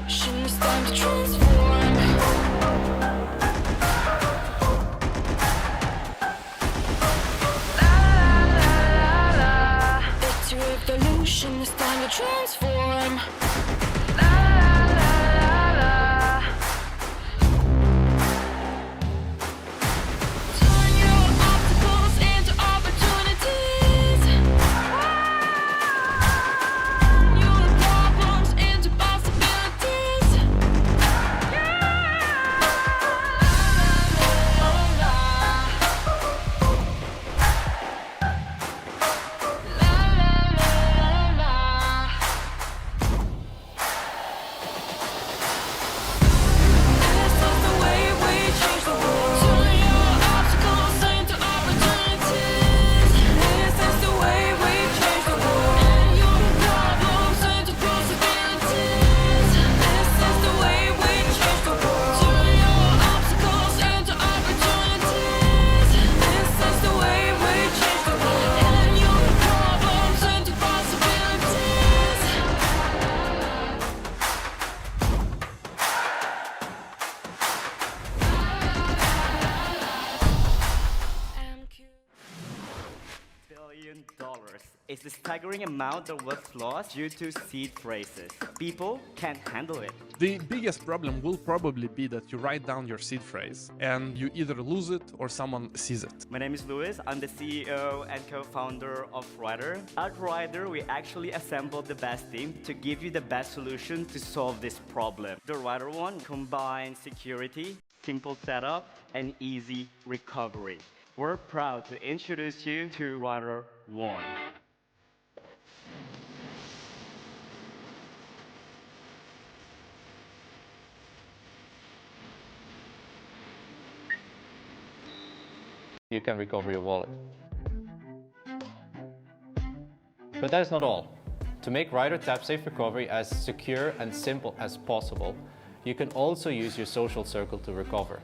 revolution, it's time to transform. La la la la, it's a revolution, it's time to transform. La la la la. Turn your obstacles into opportunities. Your problems into possibilities. This is the way we change the world. Turn your obstacles into opportunities. This is the way we change the world. And your problems into possibilities. This is the way we change the world. Turn your obstacles into opportunities. This is the way we change the world. And your problems into possibilities. I'm cute. $1 billion is a staggering amount that was lost due to seed phrases. People can't handle it. The biggest problem will probably be that you write down your seed phrase and you either lose it or someone sees it. My name is Louis. I'm the CEO and co-founder of Ryder. At Ryder, we actually assembled the best team to give you the best solution to solve this problem. The Ryder One combines security, simple setup, and easy recovery. We're proud to introduce you to Ryder One. You can recover your wallet. But that is not all. To make Ryder TapSafe recovery as secure and simple as possible, you can also use your social circle to recover.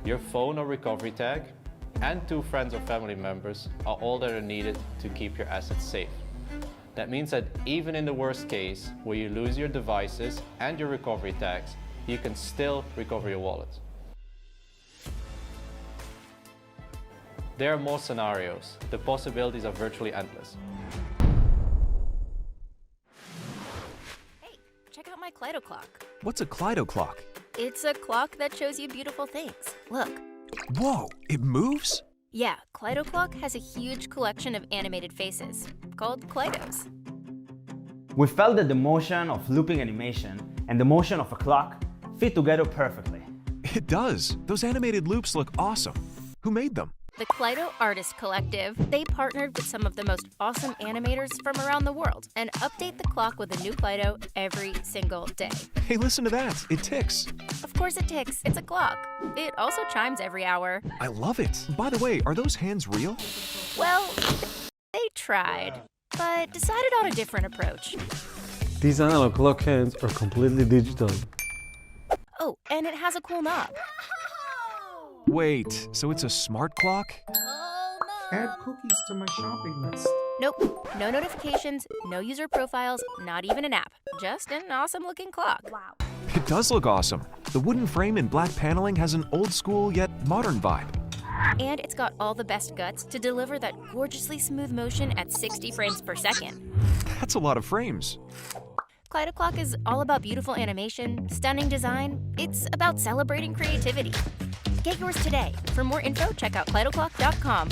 Your phone or recovery tag and 2 friends or family members are all that are needed to keep your assets safe. That means that even in the worst case, where you lose your devices and your recovery tags, you can still recover your wallet. There are more scenarios. The possibilities are virtually endless. Hey, check out my Klydoclock. What's a Klydoclock? It's a clock that shows you beautiful things. Look. Whoa, it moves? Yeah, Klydoclock has a huge collection of animated faces, called Klydos. We felt that the motion of looping animation and the motion of a clock fit together perfectly. It does. Those animated loops look awesome. Who made them? The Klydo Artist Collective, they partnered with some of the most awesome animators from around the world and update the clock with a new Klydo every single day. Hey, listen to that. It ticks. Of course it ticks. It's a clock. It also chimes every hour. I love it. By the way, are those hands real? Well, they tried, but decided on a different approach. These analog clock hands are completely digital. Oh, and it has a cool knob. Wait, so it's a smart clock? Add cookies to my shopping list. Nope, no notifications, no user profiles, not even an app. Just an awesome looking clock. Wow. It does look awesome. The wooden frame and black paneling has an old school yet modern vibe. And it's got all the best guts to deliver that gorgeously smooth motion at 60 frames per second. That's a lot of frames. Klydoclock is all about beautiful animation, stunning design. It's about celebrating creativity. Get yours today. For more info, check out Klydoclock.com.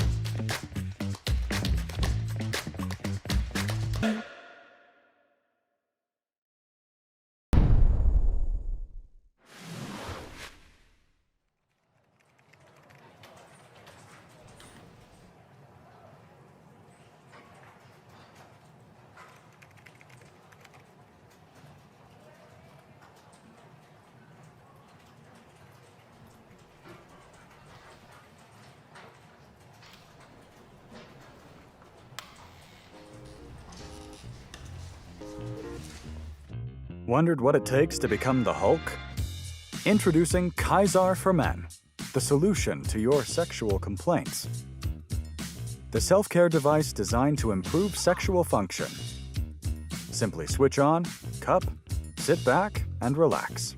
Wondered what it takes to become the Hulk? Introducing KAISAR for Men, the solution to your sexual complaints. The self-care device designed to improve sexual function. Simply switch on, cup, Sit back and relax.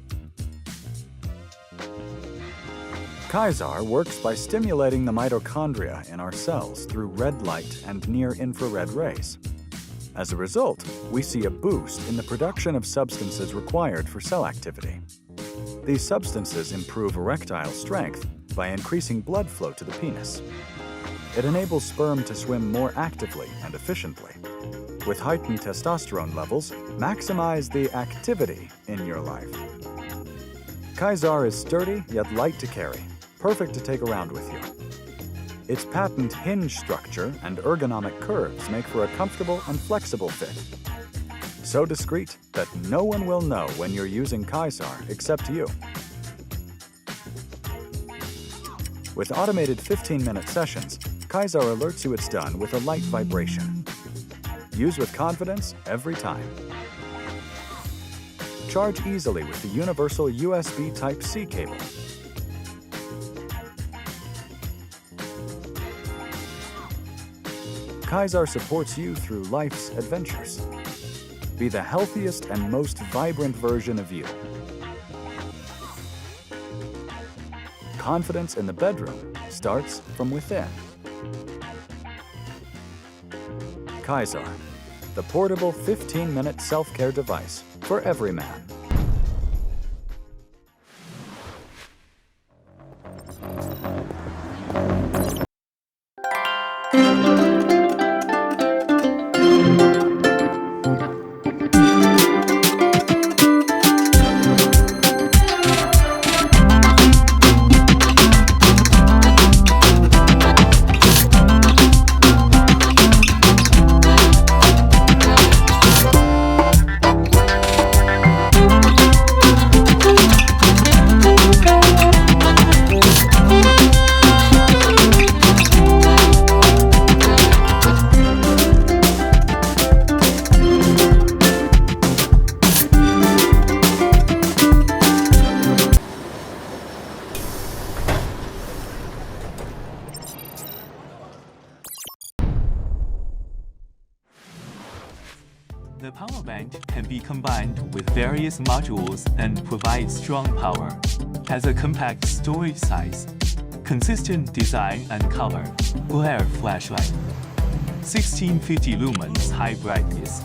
KAISAR works by stimulating the mitochondria in our cells through red light and near-infrared rays. As a result, we see a boost in the production of substances required for cell activity. These substances improve erectile strength by increasing blood flow to the penis. It enables sperm to swim more actively and efficiently. With heightened testosterone levels, maximize the activity in your life. KAISAR is sturdy yet light to carry, perfect to take around with you. Its patent hinge structure and ergonomic curves make for a comfortable and flexible fit. So discreet that no one will know when you're using KAISAR except you. With automated 15-minute sessions, KAISAR alerts you it's done with a light vibration. Use with confidence every time. Charge easily with the universal USB Type-C cable. KAISAR supports you through life's adventures. Be the healthiest and most vibrant version of you. Confidence in the bedroom starts from within. KAISAR, the portable 15-minute self-care device for every man. The power bank can be combined with various modules and provide strong power. Has a compact storage size, consistent design and color, glare flashlight, 1650 lumens high brightness,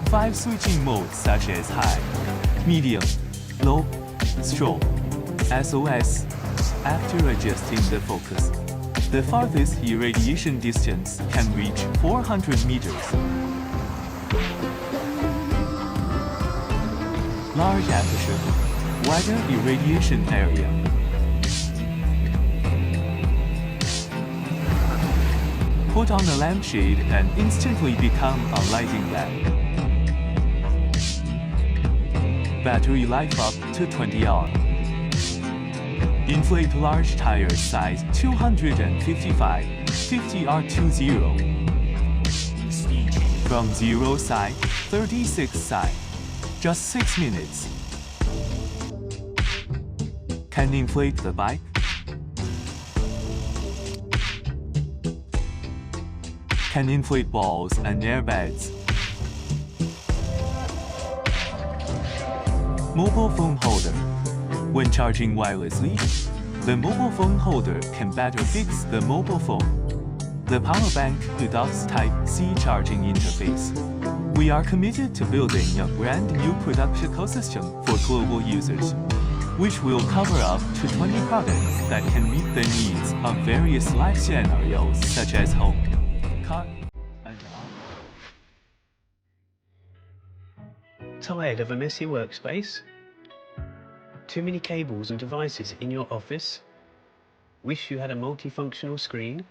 5 switching modes such as high, medium, low, strobe, SOS, after adjusting the focus. The farthest irradiation distance can reach 400 meters. Large aperture, wider irradiation area. Put on the lampshade and instantly become a lighting lamp. Battery life up to 20 hours. Inflate large tire size 255, 50R20. From 0 side, 36 side. Just 6 minutes. Can inflate the bike. Can inflate balls and airbags. Mobile phone holder. When charging wirelessly, the mobile phone holder can better fix the mobile phone. The power bank adopts Type-C charging interface. We are committed to building a brand new production ecosystem for global users, which will cover up to 20 products that can meet the needs of various life scenarios such as home, car, and Tired of a messy workspace? Too many cables and devices in your office? Wish you had a multifunctional screen?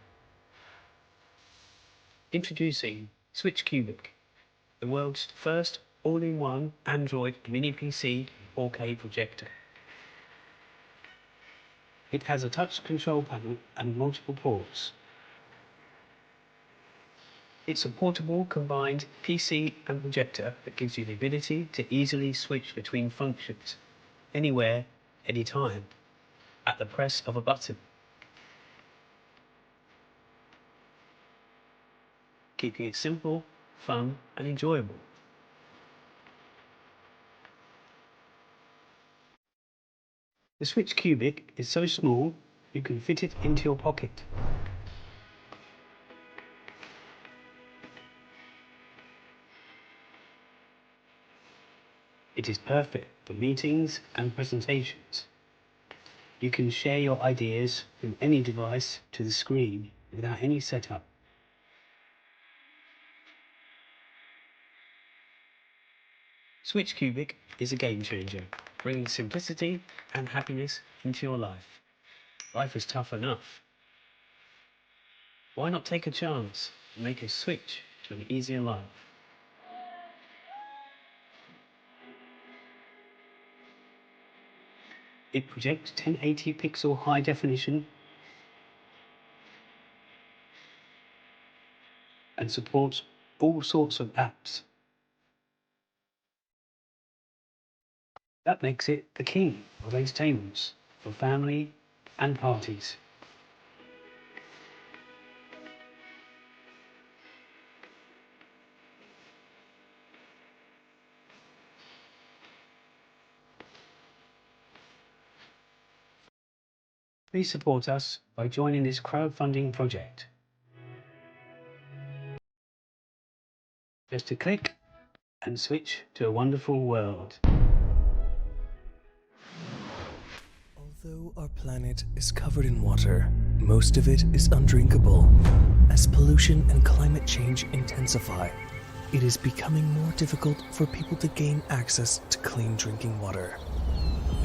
Introducing SwitchCubic, the world's first all-in-one Android mini PC 4K projector. It has a touch control panel and multiple ports. It's a portable combined PC and projector that gives you the ability to easily switch between functions, anywhere, anytime, at the press of a button. Keeping it simple, fun and enjoyable. The SwitchCubic is so small you can fit it into your pocket. It is perfect for meetings and presentations. You can share your ideas from any device to the screen without any setup. SwitchCubic is a game changer, bringing simplicity and happiness into your life. Life is tough enough. Why not take a chance and make a switch to an easier life? It projects 1080 pixel high definition and supports all sorts of apps. That makes it the king of entertainments for family and parties. Please support us by joining this crowdfunding project. Just a click and switch to a wonderful world. Although our planet is covered in water, most of it is undrinkable. As pollution and climate change intensify, it is becoming more difficult for people to gain access to clean drinking water.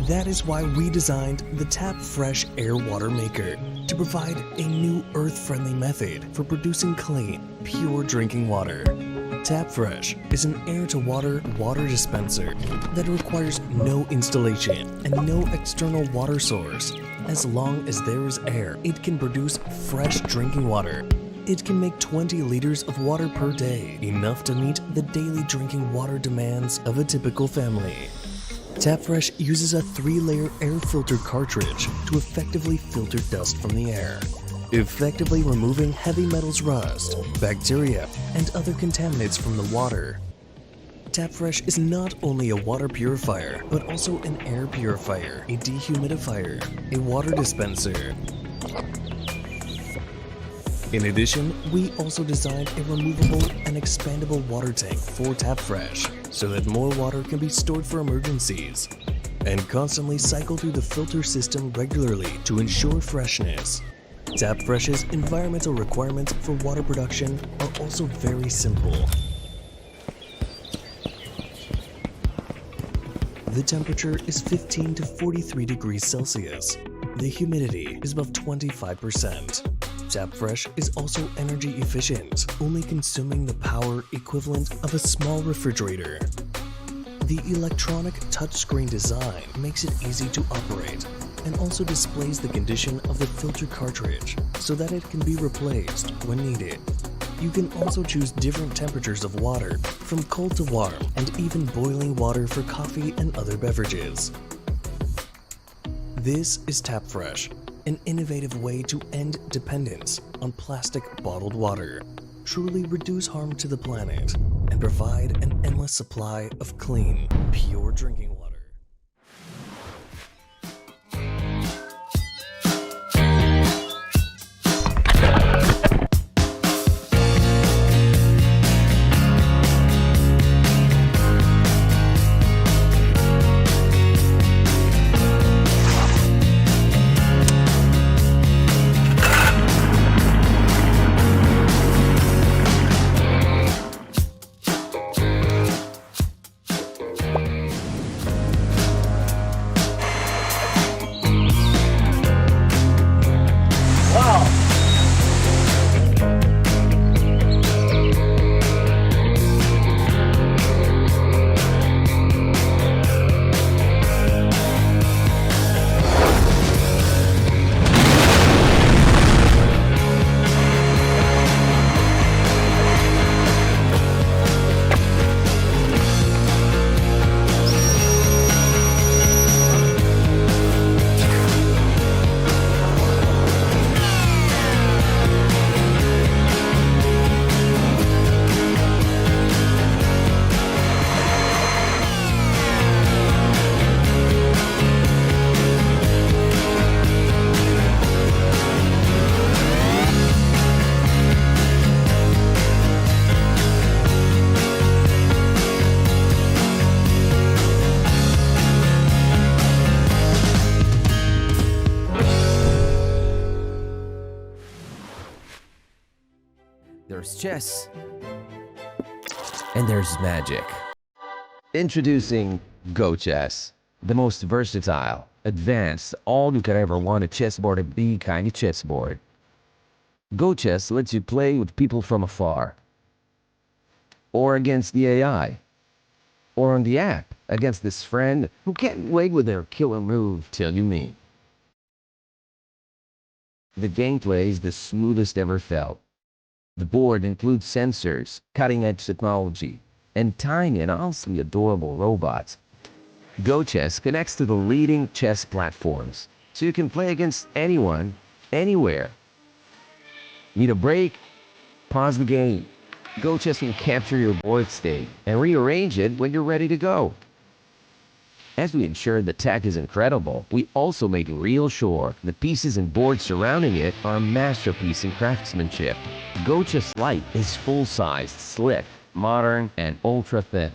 That is why we designed the TapFresh Air Water Maker to provide a new earth-friendly method for producing clean, pure drinking water. TapFresh is an air-to-water water dispenser that requires no installation and no external water source. As long as there is air, it can produce fresh drinking water. It can make 20 liters of water per day, enough to meet the daily drinking water demands of a typical family. TapFresh uses a 3-layer air filter cartridge to effectively filter dust from the air, effectively removing heavy metals, rust, bacteria, and other contaminants from the water. TapFresh is not only a water purifier, but also an air purifier, a dehumidifier, a water dispenser. In addition, we also designed a removable and expandable water tank for TapFresh, so that more water can be stored for emergencies, and constantly cycle through the filter system regularly to ensure freshness. TapFresh's environmental requirements for water production are also very simple. The temperature is 15 to 43 degrees Celsius. The humidity is above 25%. TapFresh is also energy efficient, only consuming the power equivalent of a small refrigerator. The electronic touchscreen design makes it easy to operate and also displays the condition of the filter cartridge so that it can be replaced when needed. You can also choose different temperatures of water, from cold to warm, and even boiling water for coffee and other beverages. This is TapFresh, an innovative way to end dependence on plastic bottled water, truly reduce harm to the planet, and provide an endless supply of clean, pure drinking water. There's chess. And there's magic. Introducing GoChess, the most versatile, advanced, all you could ever want a chessboard to be kind of chessboard. GoChess lets you play with people from afar, or against the AI, or on the app against this friend who can't wait with their killer move till you meet. The gameplay is the smoothest ever felt. The board includes sensors, cutting-edge technology, and tiny and honestly adorable robots. GoChess connects to the leading chess platforms, so you can play against anyone, anywhere. Need a break? Pause the game. GoChess can capture your board state and rearrange it when you're ready to go. As we ensure the tech is incredible, we also make real sure the pieces and boards surrounding it are a masterpiece in craftsmanship. GoChess Lite is full-sized, slick, modern, and ultra-thin.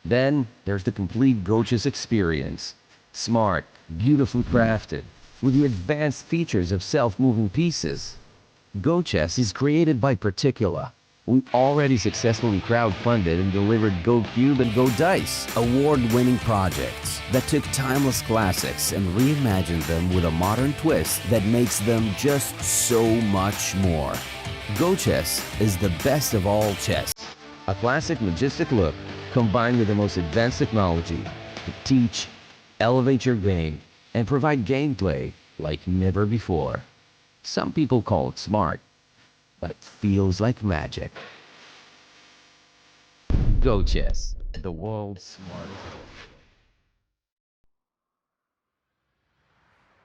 Then there's the complete GoChess experience. Smart, beautifully crafted, with the advanced features of self-moving pieces. GoChess is created by Particula. We already successfully crowdfunded and delivered GoCube and GoDice, award-winning projects that took timeless classics and reimagined them with a modern twist that makes them just so much more. GoChess is the best of all chess. A classic majestic look combined with the most advanced technology to teach, elevate your game, and provide gameplay like never before. Some people call it smart, but it feels like magic. GoChess, the world's smartest.